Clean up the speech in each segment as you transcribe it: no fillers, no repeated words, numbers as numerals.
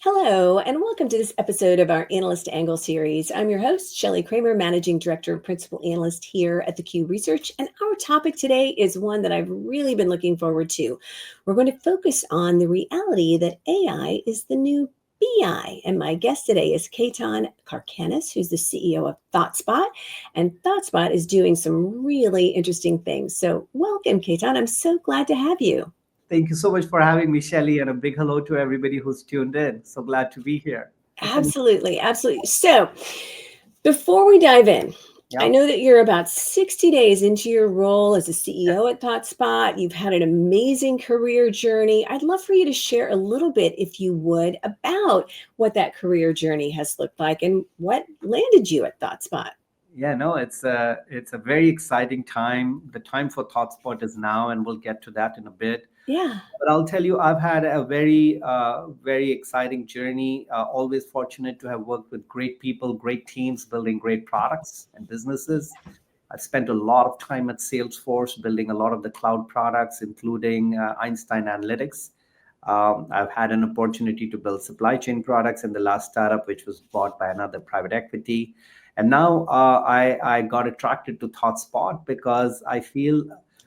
Hello, and welcome to this episode of our Analyst Angle series. I'm your host, Shelly Kramer, Managing Director and Principal Analyst here at theCUBE Research. And our topic today is one that I've really been looking forward to. We're going to focus on the reality that AI is the new BI. And my guest today is Ketan Karkhanis, who's the CEO of ThoughtSpot. And ThoughtSpot is doing some really interesting things. So welcome, Ketan. I'm so glad to have you. Thank you so much for having me, Shelly, and a big hello to everybody who's tuned in. So glad to be here. Absolutely, absolutely. So before we dive in, I know that you're about 60 days into your role as a CEO at ThoughtSpot. You've had an amazing career journey. I'd love for you to share a little bit, if you would, about what that career journey has looked like and what landed you at ThoughtSpot. Yeah, no, it's a very exciting time. The time for ThoughtSpot is now, and we'll get to that in a bit. Yeah. But I'll tell you, I've had a very exciting journey. Always fortunate to have worked with great people, great teams, building great products and businesses. I've spent a lot of time at Salesforce building a lot of the cloud products, including Einstein Analytics. I've had an opportunity to build supply chain products in the last startup, which was bought by another private equity. And now I got attracted to ThoughtSpot because I feel,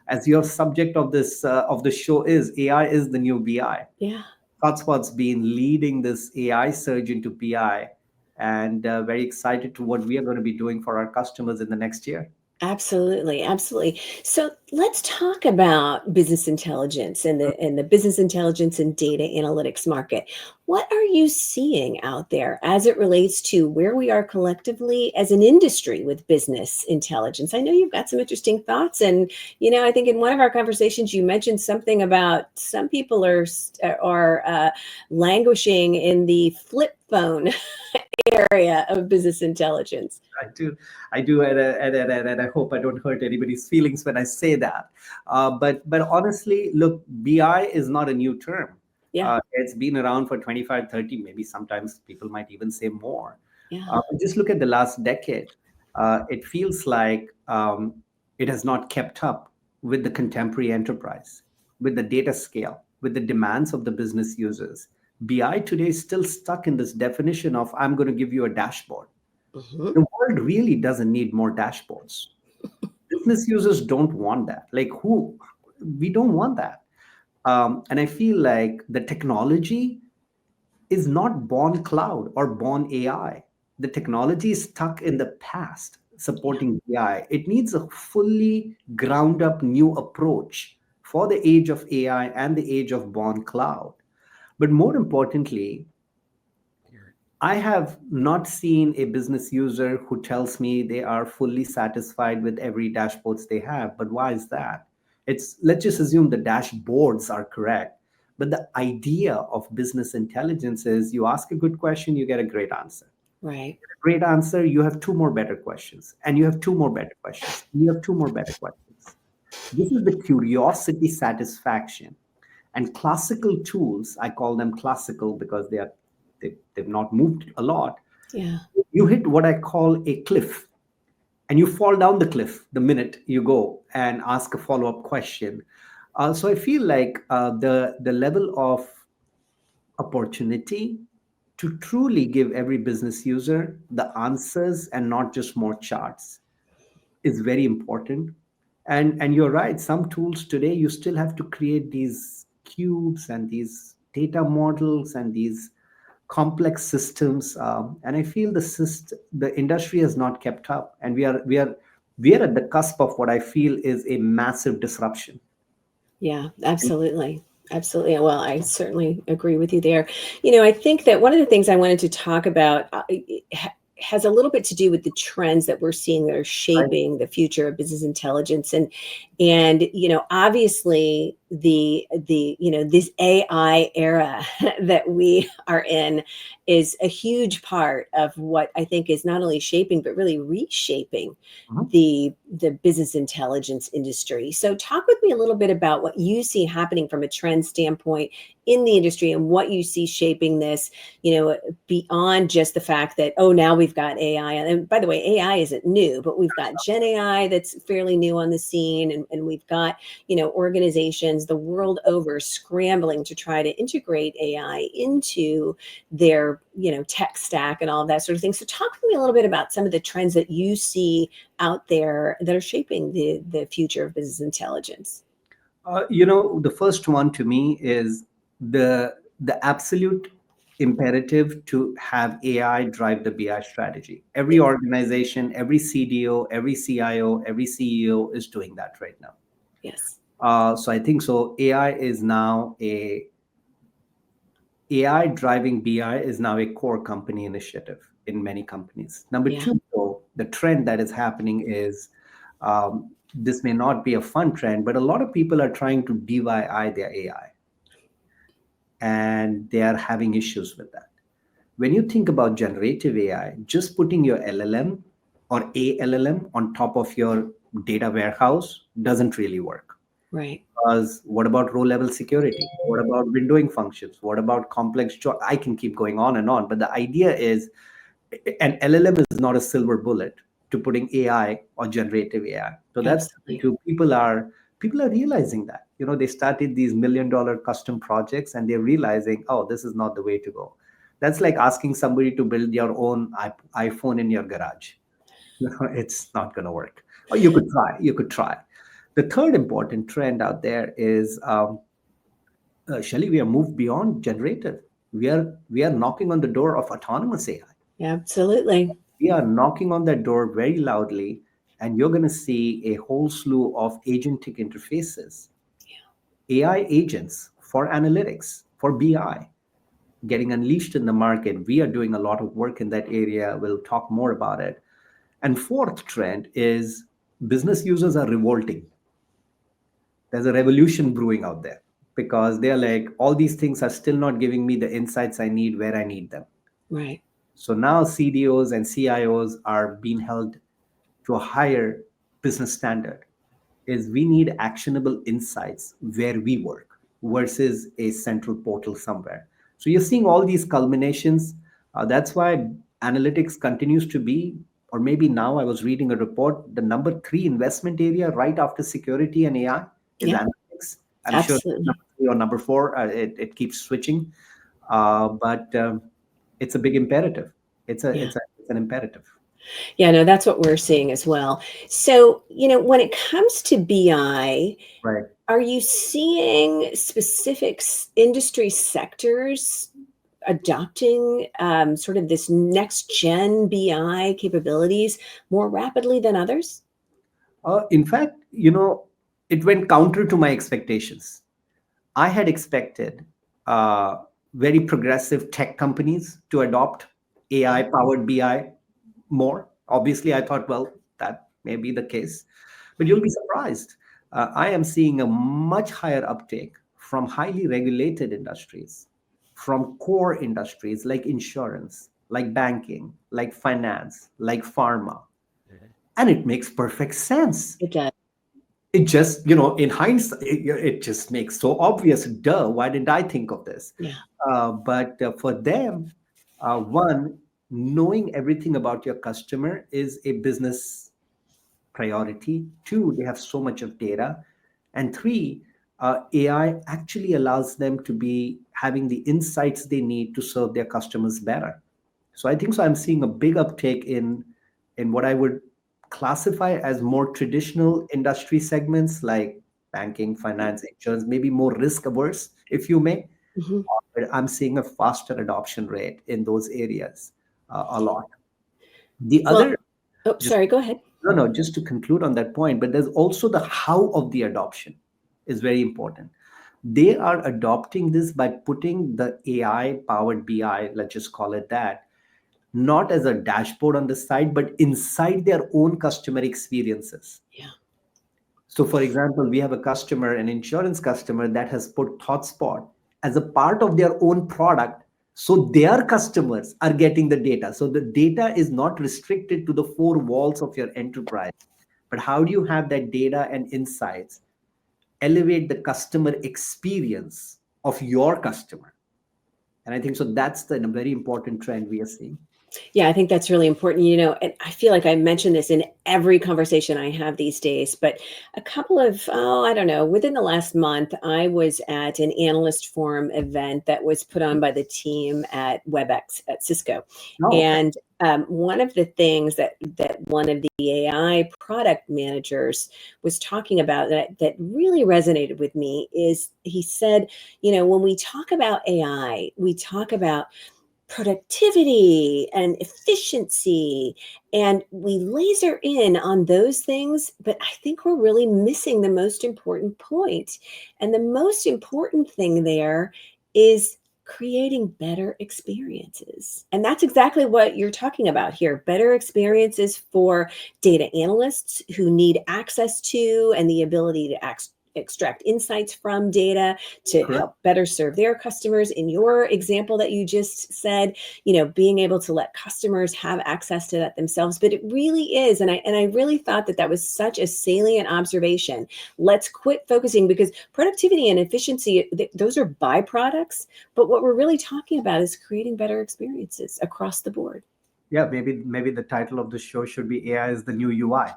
as your subject of this of the show is, AI is the new BI. Yeah. ThoughtSpot's been leading this AI surge into BI, and very excited to what we are going to be doing for our customers in the next year. Absolutely, absolutely. So let's talk about business intelligence and the business intelligence and data analytics market. What are you seeing out there as it relates to where we are collectively as an industry with business intelligence? I know you've got some interesting thoughts, and I think in one of our conversations you mentioned something about some people are languishing in the flip phone area of business intelligence. I do, and I hope I don't hurt anybody's feelings when I say that. But honestly, look, BI is not a new term. Yeah. It's been around for 25, 30, maybe sometimes people might even say more. Yeah. Just look at the last decade. It feels like it has not kept up with the contemporary enterprise, with the data scale, with the demands of the business users. BI today is still stuck in this definition of, I'm going to give you a dashboard. Mm-hmm. The world really doesn't need more dashboards. Business users don't want that. We don't want that. And I feel like the technology is not born cloud or born AI. The technology is stuck in the past supporting BI. It needs a fully ground up new approach for the age of AI and the age of born cloud. But more importantly, I have not seen a business user who tells me they are fully satisfied with every dashboards they have. But why is that? Let's just assume the dashboards are correct. But the idea of business intelligence is you ask a good question, you get a great answer. Right. Great answer, you have two more better questions. And you have two more better questions. You have two more better questions. This is the curiosity satisfaction. And classical tools, I call them classical because they've not moved a lot. Yeah. You hit what I call a cliff, and you fall down the cliff the minute you go and ask a follow-up question. So I feel like the level of opportunity to truly give every business user the answers and not just more charts is very important. And you're right, some tools today you still have to create these cubes and these data models and these complex systems, and I feel the industry has not kept up, and we are at the cusp of what I feel is a massive disruption. Yeah, absolutely. Absolutely. Well, I certainly agree with you there. I think that one of the things I wanted to talk about has a little bit to do with the trends that we're seeing that are shaping the future of business intelligence. And obviously this AI era that we are in is a huge part of what I think is not only shaping, but really reshaping the business intelligence industry. So talk with me a little bit about what you see happening from a trend standpoint in the industry and what you see shaping this, beyond just the fact that, oh, now we've got AI. And by the way, AI isn't new, but we've got Gen AI that's fairly new on the scene, and we've got, organizations the world over scrambling to try to integrate AI into their, tech stack and all of that sort of thing. So talk to me a little bit about some of the trends that you see out there that are shaping the future of business intelligence. The first one to me is the absolute imperative to have AI drive the BI strategy. Every organization, every CDO, every CIO, every CEO is doing that right now. Yes. So I think so. AI driving BI is now a core company initiative in many companies. Number two, though, the trend that is happening is this may not be a fun trend, but a lot of people are trying to DIY their AI, and they are having issues with that. When you think about generative AI, just putting your LLM or a LLM on top of your data warehouse doesn't really work. Right. Because what about row-level security? What about windowing functions? What about complex I can keep going on and on. But the idea is, an LLM is not a silver bullet to putting AI or generative AI. So that's people are realizing that. They started these $1 million custom projects, and they're realizing, oh, this is not the way to go. That's like asking somebody to build your own iPhone in your garage. It's not going to work. Or you could try. The third important trend out there is, Shelly, we are moved beyond generative. We are knocking on the door of autonomous AI. Absolutely. We are knocking on that door very loudly, and you're going to see a whole slew of agentic interfaces, AI agents for analytics, for BI, getting unleashed in the market. We are doing a lot of work in that area. We'll talk more about it. And fourth trend is business users are revolting. There's a revolution brewing out there because they're like, all these things are still not giving me the insights I need where I need them. Right. So now CDOs and CIOs are being held to a higher business standard. Is we need actionable insights where we work versus a central portal somewhere. So you're seeing all these culminations. That's why analytics continues to be, or maybe now I was reading a report, the number 3 investment area right after security and AI is analytics. I'm Absolutely. sure number 3 or number 4, it keeps switching. But it's a big imperative. It's an imperative. Yeah, no, that's what we're seeing as well. So, when it comes to BI, Right. Are you seeing specific industry sectors adopting sort of this next-gen BI capabilities more rapidly than others? In fact, it went counter to my expectations. I had expected very progressive tech companies to adopt AI-powered BI more. Obviously, I thought, well, that may be the case, but you'll be surprised. I am seeing a much higher uptake from highly regulated industries, from core industries like insurance, like banking, like finance, like pharma. And it makes perfect sense. It does. It just, in hindsight, it just makes so obvious. Duh, why didn't I think of this? Yeah. But for them, one, knowing everything about your customer is a business priority. 2, they have so much of data. And 3, AI actually allows them to be having the insights they need to serve their customers better. So I think so. I'm seeing a big uptake in what I would classify as more traditional industry segments like banking, finance, insurance, maybe more risk averse, if you may. Mm-hmm. But I'm seeing a faster adoption rate in those areas a lot. The other, sorry, go ahead. no, just to conclude on that point, but there's also the how of the adoption is very important. They are adopting this by putting the AI powered BI, let's just call it that, not as a dashboard on the side, but inside their own customer experiences. Yeah. So for example, we have a customer, an insurance customer, that has put ThoughtSpot as a part of their own product. So their customers are getting the data. So the data is not restricted to the 4 walls of your enterprise. But how do you have that data and insights elevate the customer experience of your customer? And I think so that's the very important trend we are seeing. Yeah, I think that's really important. And I feel like I mention this in every conversation I have these days, but a couple of, I don't know, within the last month, I was at an analyst forum event that was put on by the team at WebEx at Cisco. Oh, okay. And one of the things that one of the AI product managers was talking about that really resonated with me is he said, when we talk about AI, we talk about productivity and efficiency, and we laser in on those things, but I think we're really missing the most important point. And the most important thing there is creating better experiences. And that's exactly what you're talking about here. Better experiences for data analysts who need access to and the ability to extract insights from data to Correct. help better serve their customers. In your example that you just said, being able to let customers have access to that themselves. But it really is, and I really thought that was such a salient observation. Let's quit focusing, because productivity and efficiency, those are byproducts. But what we're really talking about is creating better experiences across the board. Yeah, maybe the title of the show should be AI is the new UI.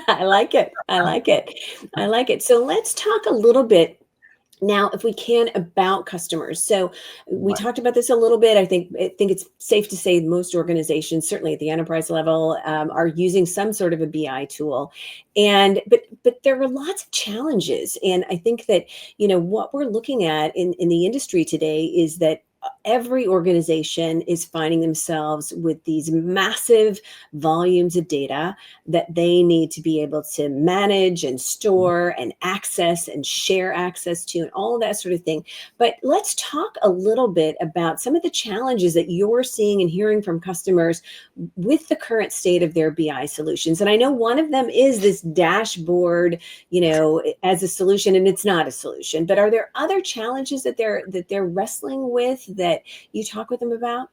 I like it. I like it. I like it. So let's talk a little bit now, if we can, about customers. So we Right. talked about this a little bit. I think it's safe to say most organizations, certainly at the enterprise level, are using some sort of a BI tool. And but there are lots of challenges. And I think that what we're looking at in the industry today is that every organization is finding themselves with these massive volumes of data that they need to be able to manage and store and access and share access to, and all of that sort of thing. But let's talk a little bit about some of the challenges that you're seeing and hearing from customers with the current state of their BI solutions. And I know one of them is this dashboard, as a solution, and it's not a solution. But are there other challenges that they're wrestling with that you talk with them about?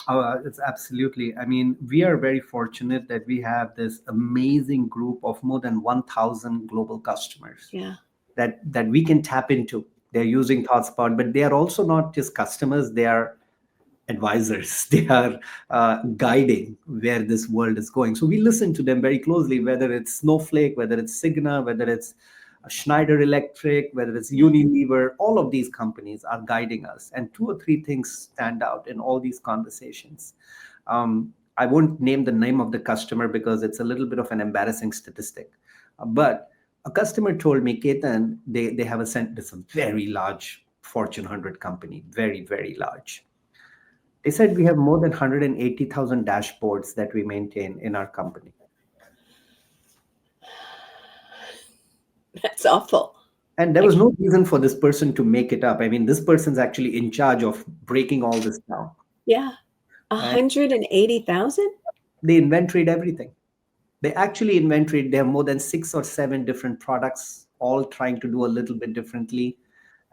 Oh, it's absolutely. I mean, we are very fortunate that we have this amazing group of more than 1,000 global customers Yeah. that we can tap into. They're using ThoughtSpot, but they are also not just customers, they are advisors. They are guiding where this world is going. So we listen to them very closely, whether it's Snowflake, whether it's Cigna, whether it's Schneider Electric, whether it's Unilever. All of these companies are guiding us. And two or three things stand out in all these conversations. I won't name the name of the customer because it's a little bit of an embarrassing statistic. But a customer told me, Ketan, they have it's a very large Fortune 100 company, very, very large. They said we have more than 180,000 dashboards that we maintain in our company. That's awful. And there I, was no reason for this person to make it up. I mean, this person's actually in charge of breaking all this down. yeah. And 180,000? they inventoried everything. They actually inventoried, they have more than 6 or 7 different products, all trying to do a little bit differently.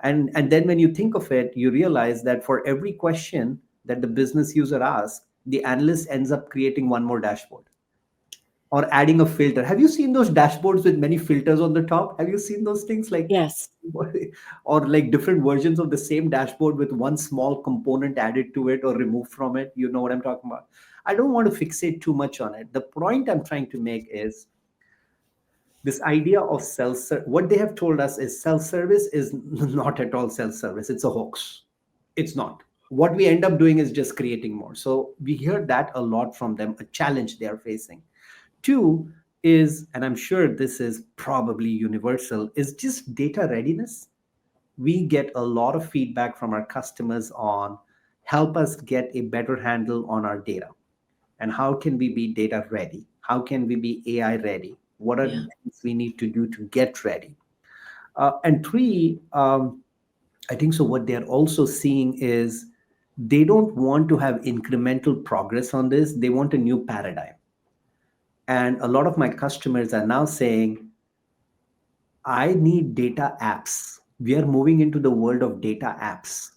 And then when you think of it, you realize that for every question that the business user asks, the analyst ends up creating one more dashboard or adding a filter. Have you seen those dashboards with many filters on the top? Have you seen those things like, Yes. or like different versions of the same dashboard with one small component added to it or removed from it? You know what I'm talking about. I don't want to fixate too much on it. The point I'm trying to make is this idea of self-service. What they have told us is self-service is not at all self-service. It's a hoax. It's not. What we end up doing is just creating more. So we hear that a lot from them, a challenge they are facing. Two is, and I'm sure this is probably universal, is just data readiness. We get a lot of feedback from our customers on help us get a better handle on our data. And how can we be data ready? How can we be AI ready? What are Yeah. the things we need to do to get ready? And three, I think so. What they're also seeing is they don't want to have incremental progress on this. They want a new paradigm. And a lot of my customers are now saying, I need data apps. We are moving into the world of data apps,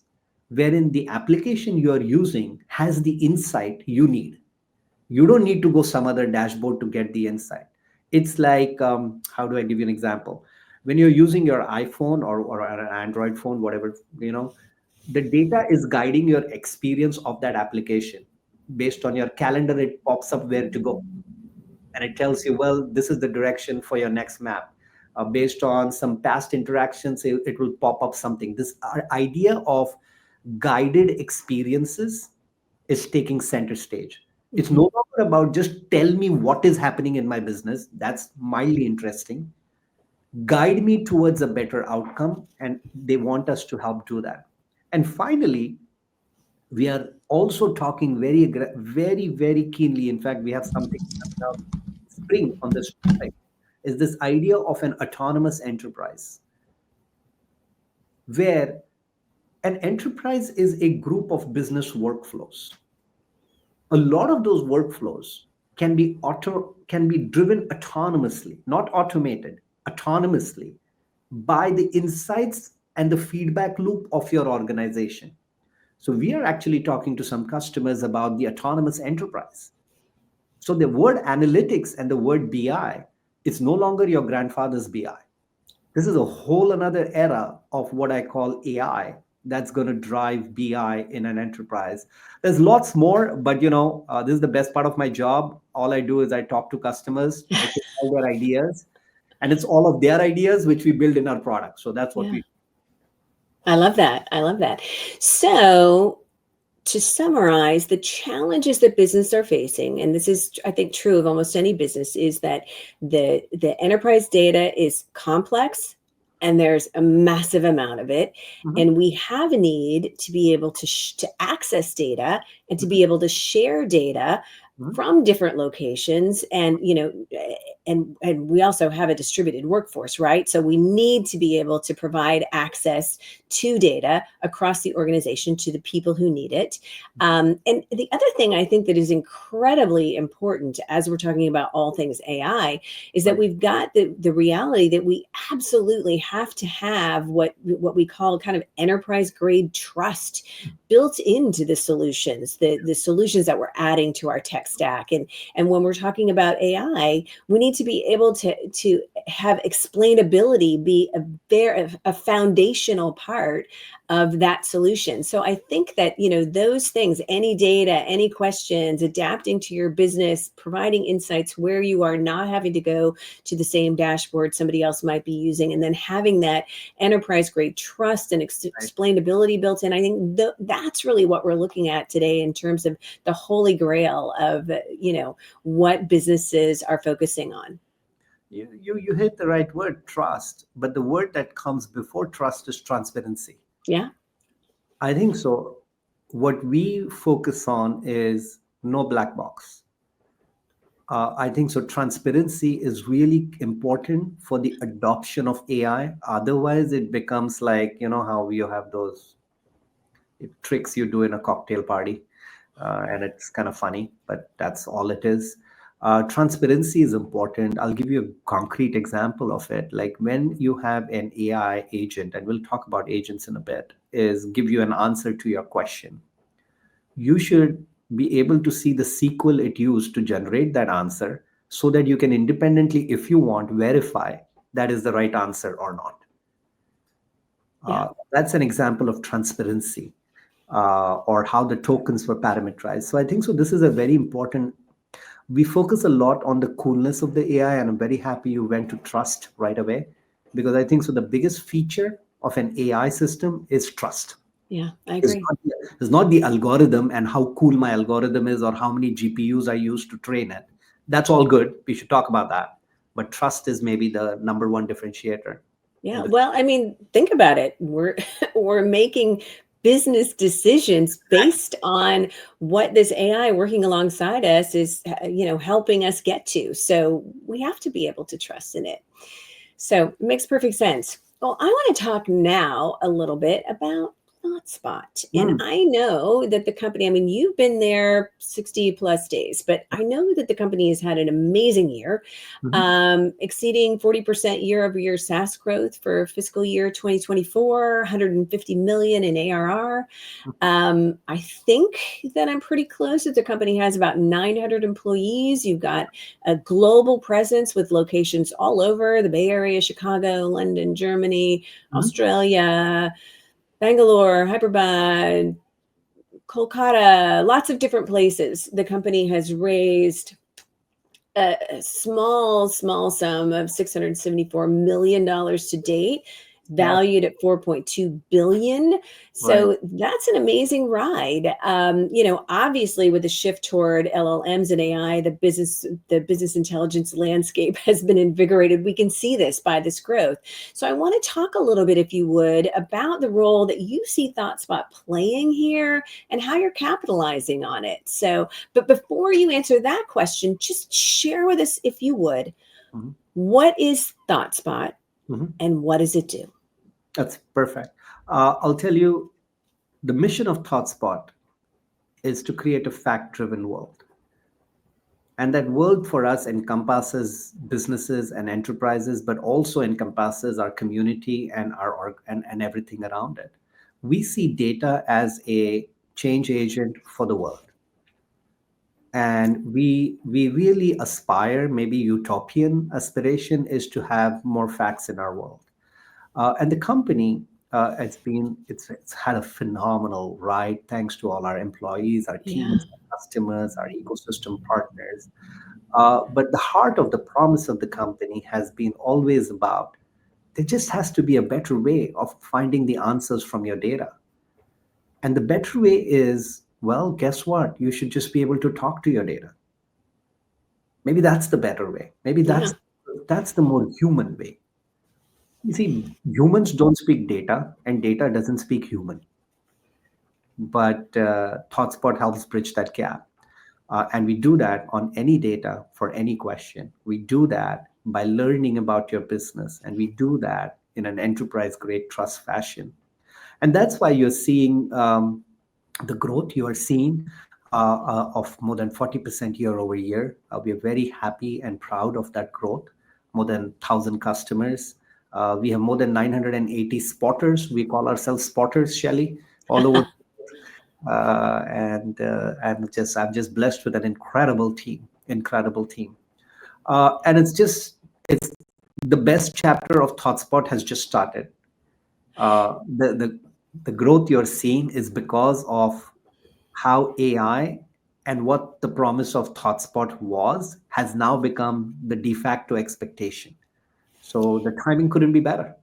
wherein the application you are using has the insight you need. You don't need to go some other dashboard to get the insight. It's like, how do I give you an example? When you're using your iPhone or an Android phone, whatever, the data is guiding your experience of that application. based on your calendar, it pops up where to go. And it tells you, well, this is the direction for your next map. Based on some past interactions, it will pop up something. This idea of guided experiences is taking center stage. It's no longer about just tell me what is happening in my business. That's mildly interesting. Guide me towards a better outcome, and they want us to help do that. And finally, we are also talking very, very keenly. In fact, we have something coming out spring on this topic, is this idea of an autonomous enterprise, where an enterprise is a group of business workflows. A lot of those workflows can be driven autonomously, not automated, autonomously, by the insights and the feedback loop of your organization. So we are actually talking to some customers about the autonomous enterprise. So the word analytics and the word BI, it's no longer your grandfather's BI. This is a whole another era of what I call AI that's going to drive BI in an enterprise. There's lots more, but this is the best part of my job. All I do is I talk to customers, I take all their ideas, and it's all of their ideas which we build in our product. So that's what we do. I love that. I love that. So to summarize, the challenges that businesses are facing, and this is, I think, true of almost any business, is that the enterprise data is complex and there's a massive amount of it. And we have a need to be able to access data and to be able to share data from different locations. And, and we also have a distributed workforce, right? So we need to be able to provide access to data across the organization to the people who need it. And the other thing I think that is incredibly important as we're talking about all things AI is that we've got the reality that we absolutely have to have what we call kind of enterprise grade trust built into the solutions, the solutions that we're adding to our tech stack. And when we're talking about AI, we need to be able to have explainability be a foundational part of that solution. So I think that, those things, any data, any questions, adapting to your business, providing insights where you are not having to go to the same dashboard somebody else might be using, and then having that enterprise grade trust and explainability built in. I think that's really what we're looking at today in terms of the holy grail of, what businesses are focusing on. You hit the right word, trust, but the word that comes before trust is transparency. Yeah, I think so. What we focus on is no black box. I think so. Transparency is really important for the adoption of AI. Otherwise, it becomes like, how you have those tricks you do in a cocktail party. And it's kind of funny, but that's all it is. Transparency is important. I'll give you a concrete example of it. Like when you have an AI agent, and we'll talk about agents in a bit, is give you an answer to your question. You should be able to see the SQL it used to generate that answer so that you can independently, if you want, verify that is the right answer or not. That's an example of transparency, or how the tokens were parameterized. So I think so. This is a very important. We focus a lot on the coolness of the AI, and I'm very happy you went to trust right away, because I think so. The biggest feature of an AI system is trust. Yeah, I agree. It's not the algorithm and how cool my algorithm is or how many GPUs I use to train it. That's all good. We should talk about that. But trust is maybe the number one differentiator. Yeah, well, I mean, think about it. We're making business decisions based on what this AI working alongside us is, helping us get to. So we have to be able to trust in it. So it makes perfect sense. Well, I want to talk now a little bit about ThoughtSpot. And I know that the company, you've been there 60 plus days, but I know that the company has had an amazing year, exceeding 40% year-over-year SaaS growth for fiscal year 2024, 150 million in ARR. I think that I'm pretty close that the company has about 900 employees. You've got a global presence with locations all over the Bay Area, Chicago, London, Germany, Australia, Bangalore, Hyderabad, Kolkata, lots of different places. The company has raised a small sum of $674 million to date, valued at 4.2 billion. So Right. that's an amazing ride. Obviously with the shift toward LLMs and AI, the business intelligence landscape has been invigorated. We can see this by this growth. So I want to talk a little bit, if you would, about the role that you see ThoughtSpot playing here and how you're capitalizing on it. So, but before you answer that question, just share with us, if you would, Mhm. what is ThoughtSpot Mhm. and what does it do? That's perfect. I'll tell you, the mission of ThoughtSpot is to create a fact-driven world. And that world for us encompasses businesses and enterprises, but also encompasses our community and and everything around it. We see data as a change agent for the world. And we really aspire, maybe utopian aspiration is to have more facts in our world. And the company, it's had a phenomenal ride thanks to all our employees, our Yeah. teams, our customers, our ecosystem partners. But the heart of the promise of the company has been always about there just has to be a better way of finding the answers from your data. And the better way is, well, guess what? You should just be able to talk to your data. Maybe that's the better way. Maybe Yeah. that's the more human way. You see, humans don't speak data, and data doesn't speak human. But ThoughtSpot helps bridge that gap. And we do that on any data for any question. We do that by learning about your business, and we do that in an enterprise grade trust fashion. And that's why you're seeing the growth you are seeing of more than 40% year over year. We are very happy and proud of that growth. More than 1,000 customers. We have more than 980 spotters. We call ourselves spotters, Shelly, all over. I'm just blessed with an incredible team. And it's the best chapter of ThoughtSpot has just started. The growth you're seeing is because of how AI and what the promise of ThoughtSpot was has now become the de facto expectation. So the timing couldn't be better.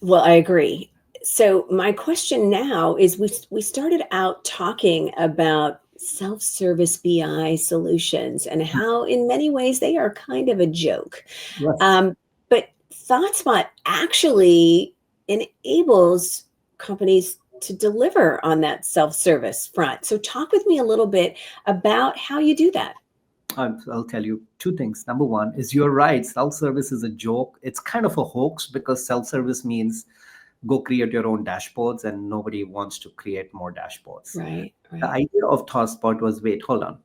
Well, I agree. So my question now is we started out talking about self-service BI solutions and how in many ways they are kind of a joke. Yes. But ThoughtSpot actually enables companies to deliver on that self-service front. So talk with me a little bit about how you do that. I'll tell you two things. Number one is you're right. Self-service is a joke. It's kind of a hoax because self-service means go create your own dashboards, and nobody wants to create more dashboards. Right, The right. idea of ThoughtSpot was, wait, hold on.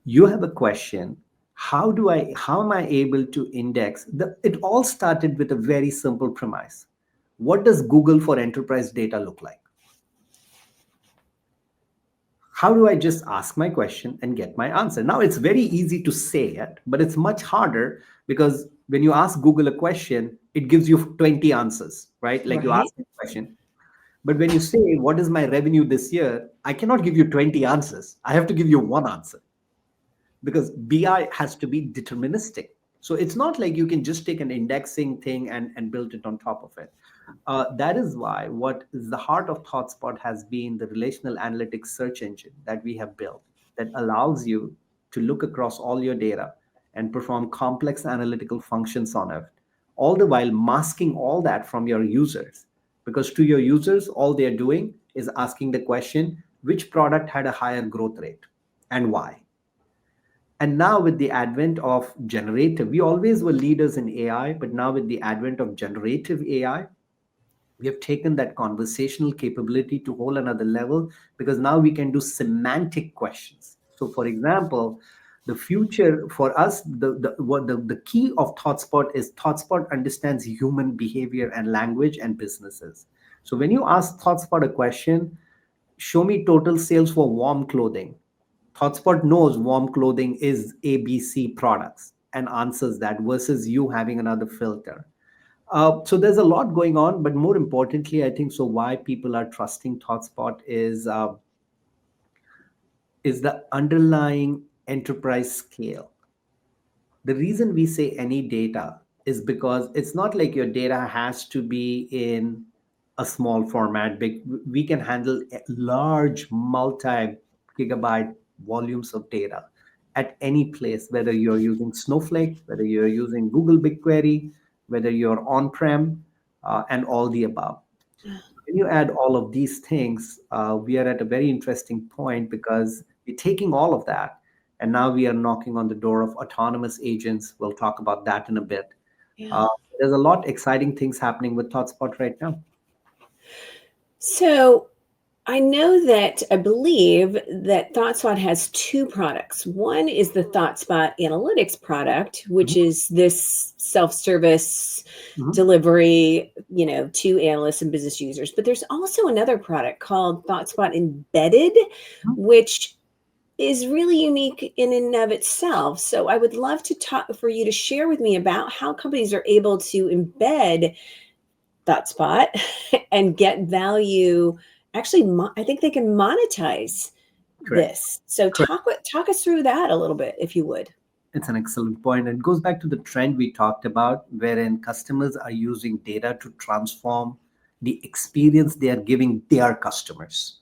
You have a question. How am I able to index? It all started with a very simple premise. What does Google for enterprise data look like? How do I just ask my question and get my answer? Now, it's very easy to say it, but it's much harder because when you ask Google a question, it gives you 20 answers, right? Like you Right. ask a question. But when you say, what is my revenue this year? I cannot give you 20 answers. I have to give you one answer because BI has to be deterministic. So it's not like you can just take an indexing thing and build it on top of it. That is why what is the heart of ThoughtSpot has been the relational analytics search engine that we have built that allows you to look across all your data and perform complex analytical functions on it, all the while masking all that from your users. Because to your users, all they're doing is asking the question, which product had a higher growth rate and why? And now, with the advent of generative, we always were leaders in AI, but now with the advent of generative AI, we have taken that conversational capability to whole another level because now we can do semantic questions. So, for example, the future for us, the key of ThoughtSpot is ThoughtSpot understands human behavior and language and businesses. So, when you ask ThoughtSpot a question, show me total sales for warm clothing. ThoughtSpot knows warm clothing is ABC products and answers that versus you having another filter. So there's a lot going on, but more importantly, I think so why people are trusting ThoughtSpot is is the underlying enterprise scale. The reason we say any data is because it's not like your data has to be in a small format. Big, we can handle large multi gigabyte volumes of data at any place, whether you're using Snowflake, whether you're using Google BigQuery, whether you're on-prem, and all the above. When you add all of these things, we are at a very interesting point because we're taking all of that and now we are knocking on the door of autonomous agents. We'll talk about that in a bit. Yeah. Uh, there's a lot exciting things happening with ThoughtSpot right now. So I know that I believe that ThoughtSpot has two products. One is the ThoughtSpot Analytics product, which is this self-service delivery, to analysts and business users. But there's also another product called ThoughtSpot Embedded, which is really unique in and of itself. So I would love to talk for you to share with me about how companies are able to embed ThoughtSpot and get value. Actually, I think they can monetize Correct. this. So Correct. talk us through that a little bit, if you would. It's an excellent point. It goes back to the trend we talked about, wherein customers are using data to transform the experience they are giving their customers.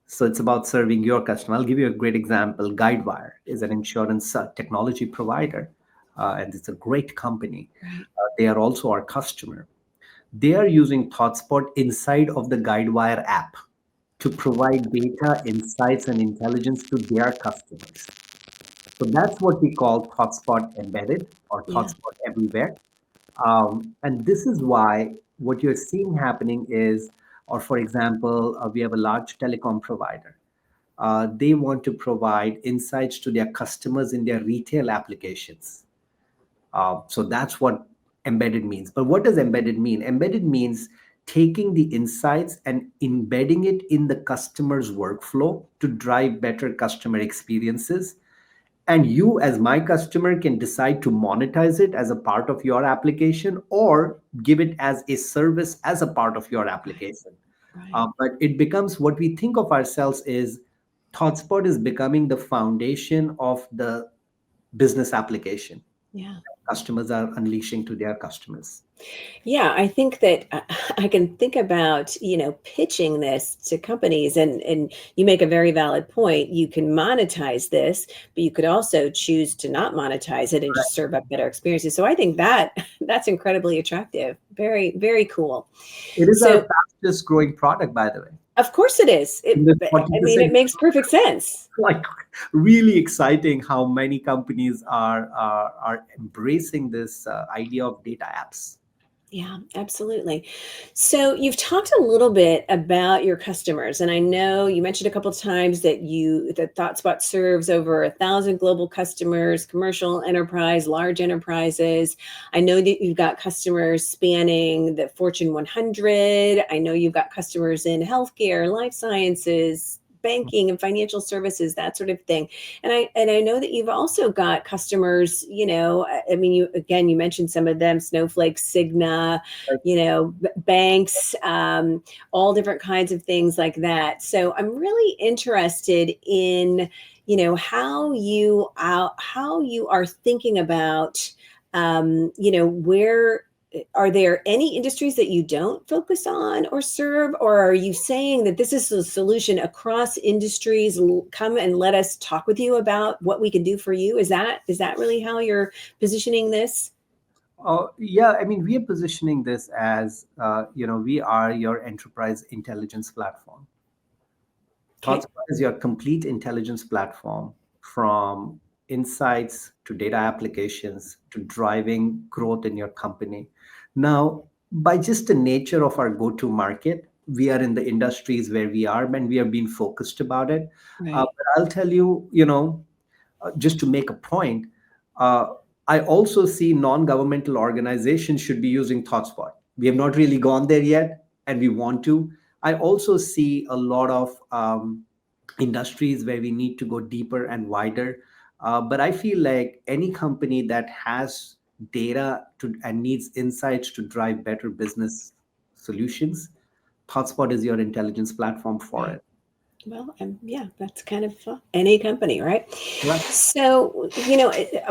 So it's about serving your customer. I'll give you a great example. Guidewire is an insurance technology provider, and it's a great company. Right. They are also our customer. They are using ThoughtSpot inside of the Guidewire app to provide data, insights, and intelligence to their customers. So that's what we call ThoughtSpot Embedded or Yeah. ThoughtSpot Everywhere. And this is why what you're seeing happening is, or for example, we have a large telecom provider. They want to provide insights to their customers in their retail applications. So that's what embedded means. But what does embedded mean? Embedded means taking the insights and embedding it in the customer's workflow to drive better customer experiences. And you, as my customer, can decide to monetize it as a part of your application or give it as a service as a part of your application. Right. But it becomes what we think of ourselves is ThoughtSpot is becoming the foundation of the business application Yeah. customers are unleashing to their customers. Yeah, I think that I can think about, pitching this to companies, and you make a very valid point. You can monetize this, but you could also choose to not monetize it and just serve up better experiences. So I think that that's incredibly attractive. Very, very cool. It is our So fastest growing product, by the way. of course it is. In this I mean, it 40%, makes perfect sense. like really exciting how many companies are embracing this idea of data apps. Yeah, absolutely. So you've talked a little bit about your customers, and I know you mentioned a couple of times that ThoughtSpot serves over 1,000 global customers, commercial, enterprise, large enterprises. I know that you've got customers spanning the Fortune 100. I know you've got customers in healthcare, life sciences, banking and financial services, that sort of thing. And I know that you've also got customers, I mean, you mentioned some of them, Snowflake, Cigna, banks, all different kinds of things like that. So I'm really interested in, how you are thinking about, where are there any industries that you don't focus on or serve, or are you saying that this is a solution across industries? Come and let us talk with you about what we can do for you. Is that really how you're positioning this? Yeah, I mean, we are positioning this as, we are your enterprise intelligence platform. Okay. ThoughtSpot is your complete intelligence platform from insights to data applications to driving growth in your company. Now, by just the nature of our go-to market, we are in the industries where we are and we are being focused about it. Right. But I'll tell you, just to make a point, I also see non-governmental organizations should be using ThoughtSpot. We have not really gone there yet, and we want to. I also see a lot of industries where we need to go deeper and wider. But I feel like any company that has data and needs insights to drive better business solutions, ThoughtSpot is your intelligence platform for Right. it. Well, and yeah, that's kind of any company, right? Right. So,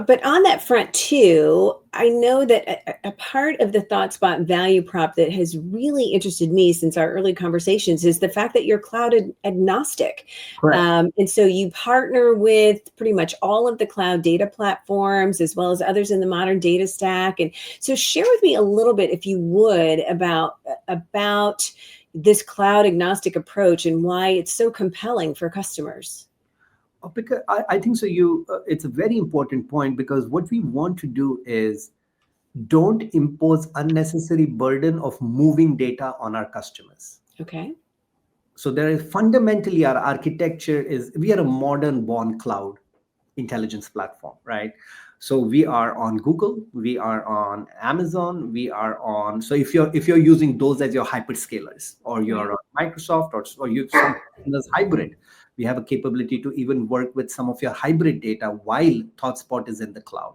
but on that front too, I know that a part of the ThoughtSpot value prop that has really interested me since our early conversations is the fact that you're cloud agnostic. Correct. And so you partner with pretty much all of the cloud data platforms as well as others in the modern data stack. And so share with me a little bit, if you would, about this cloud agnostic approach and why it's so compelling for customers. Because I think so. It's a very important point because what we want to do is don't impose unnecessary burden of moving data on our customers. Okay. So there is fundamentally our architecture is we are a modern born cloud intelligence platform, right? So we are on Google, we are on Amazon, we are on. So if you're using those as your hyperscalers, or Right. you're on Microsoft, or you some hybrid, we have a capability to even work with some of your hybrid data while ThoughtSpot is in the cloud.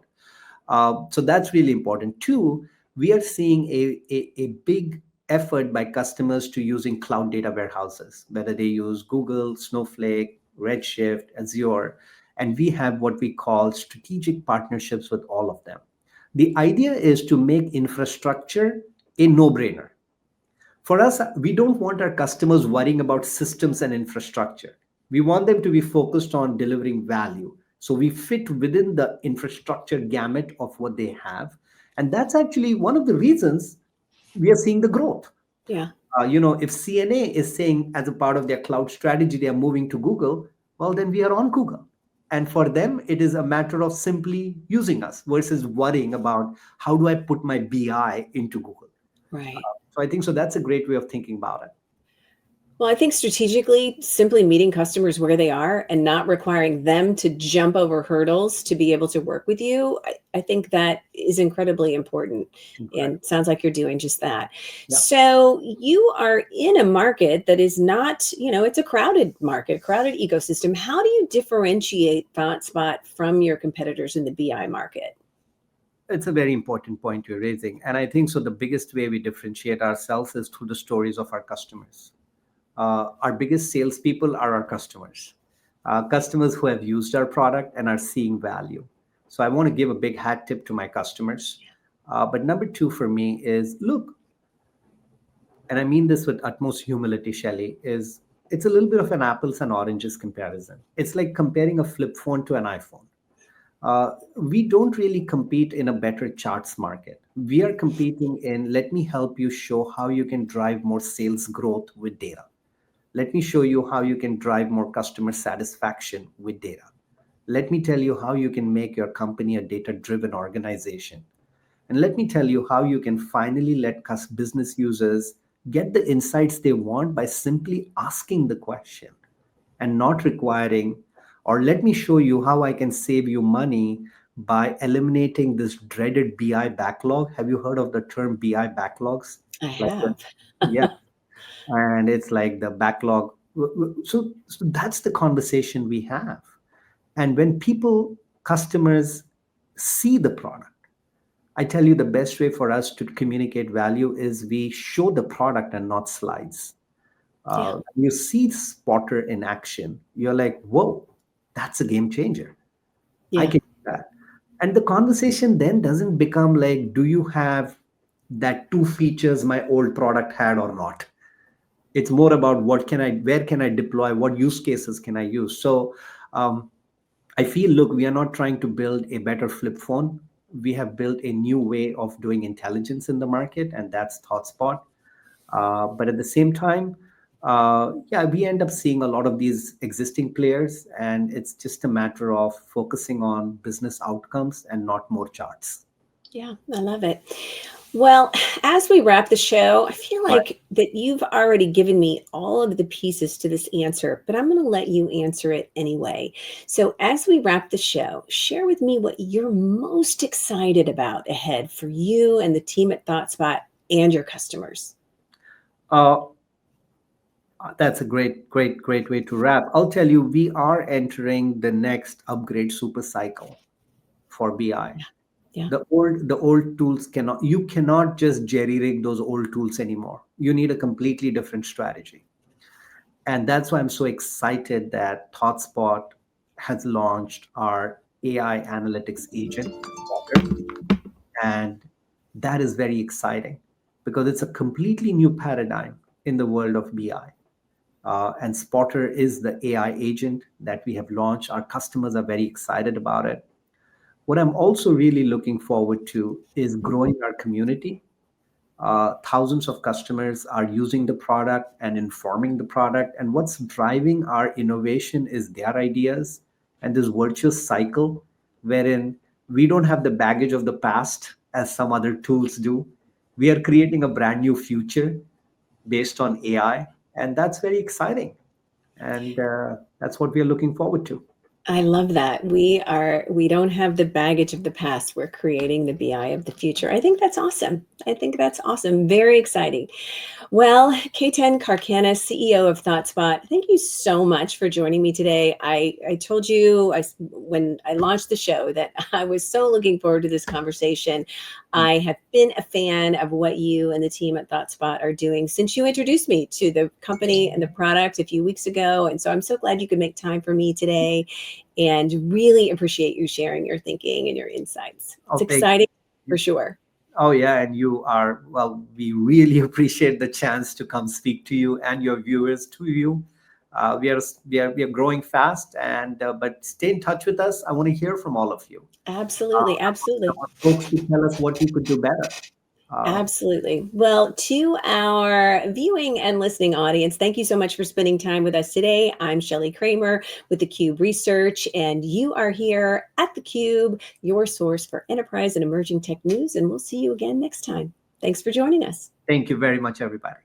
So that's really important. Two, we are seeing a big effort by customers to using cloud data warehouses, whether they use Google, Snowflake, Redshift, Azure, and we have what we call strategic partnerships with all of them. The idea is to make infrastructure a no-brainer. For us, we don't want our customers worrying about systems and infrastructure. We want them to be focused on delivering value. So we fit within the infrastructure gamut of what they have. And that's actually one of the reasons we are seeing the growth. Yeah. If CNA is saying as a part of their cloud strategy, they are moving to Google, well, then we are on Google. And for them, it is a matter of simply using us versus worrying about how do I put my BI into Google. Right. So I think so that's a great way of thinking about it. Well, I think strategically, simply meeting customers where they are and not requiring them to jump over hurdles to be able to work with you, I think that is incredibly important. Incredible. And sounds like you're doing just that. Yeah. So you are in a market that is not, it's a crowded market, a crowded ecosystem. How do you differentiate ThoughtSpot from your competitors in the BI market? It's a very important point you're raising. And I think so the biggest way we differentiate ourselves is through the stories of our customers. Our biggest salespeople are our customers, customers who have used our product and are seeing value. So I want to give a big hat tip to my customers. But number two for me is look, and I mean this with utmost humility, Shelly, is it's a little bit of an apples and oranges comparison. It's like comparing a flip phone to an iPhone. We don't really compete in a better charts market. We are competing in let me help you show how you can drive more sales growth with data. Let me show you how you can drive more customer satisfaction with data. Let me tell you how you can make your company a data driven organization. And let me tell you how you can finally let business users get the insights they want by simply asking the question and not requiring, or let me show you how I can save you money by eliminating this dreaded BI backlog. Have you heard of the term BI backlogs? I Like, have. yeah, and it's like the backlog. So that's the conversation we have. And when customers see the product, I tell you the best way for us to communicate value is we show the product and not slides. Yeah. You see Spotter in action, you're like, whoa, that's a game changer. I Yeah. can do that. And the conversation then doesn't become like, do you have that two features my old product had or not? It's more about where can I deploy, what use cases can I use? So I feel, look, we are not trying to build a better flip phone. We have built a new way of doing intelligence in the market, and that's ThoughtSpot. But at the same time, yeah, we end up seeing a lot of these existing players, and it's just a matter of focusing on business outcomes and not more charts. Yeah, I love it. Well, as we wrap the show, I feel Right. like that you've already given me all of the pieces to this answer, but I'm going to let you answer it anyway. So, as we wrap the show, share with me what you're most excited about ahead for you and the team at ThoughtSpot and your customers. Uh, that's a great way to wrap. I'll tell you, we are entering the next upgrade super cycle for BI. Yeah. Yeah. The old tools you cannot just jerry rig those old tools anymore. You need a completely different strategy. And that's why I'm so excited that ThoughtSpot has launched our AI analytics agent, Spotter. And that is very exciting because it's a completely new paradigm in the world of BI. And Spotter is the AI agent that we have launched. Our customers are very excited about it. What I'm also really looking forward to is growing our community. Thousands of customers are using the product and informing the product. And what's driving our innovation is their ideas and this virtuous cycle wherein we don't have the baggage of the past as some other tools do. We are creating a brand new future based on AI. And that's very exciting. And that's what we are looking forward to. I love that. We don't have the baggage of the past. We're creating the BI of the future. I think that's awesome. I think that's awesome. Very exciting. Well, Ketan Karkhanis, CEO of ThoughtSpot, thank you so much for joining me today. I told you when I launched the show that I was so looking forward to this conversation. I have been a fan of what you and the team at ThoughtSpot are doing since you introduced me to the company and the product a few weeks ago. And so I'm so glad you could make time for me today and really appreciate you sharing your thinking and your insights. It's exciting for sure. Oh yeah, and you are, well, we really appreciate the chance to come speak to you and your viewers, to you. We are growing fast, and but stay in touch with us. I want to hear from all of you. Absolutely, absolutely. I want folks to tell us what we could do better. Absolutely. Well, to our viewing and listening audience, thank you so much for spending time with us today. I'm Shelly Kramer with theCUBE Research, and you are here at theCUBE, your source for enterprise and emerging tech news, and we'll see you again next time. Thanks for joining us. Thank you very much, everybody.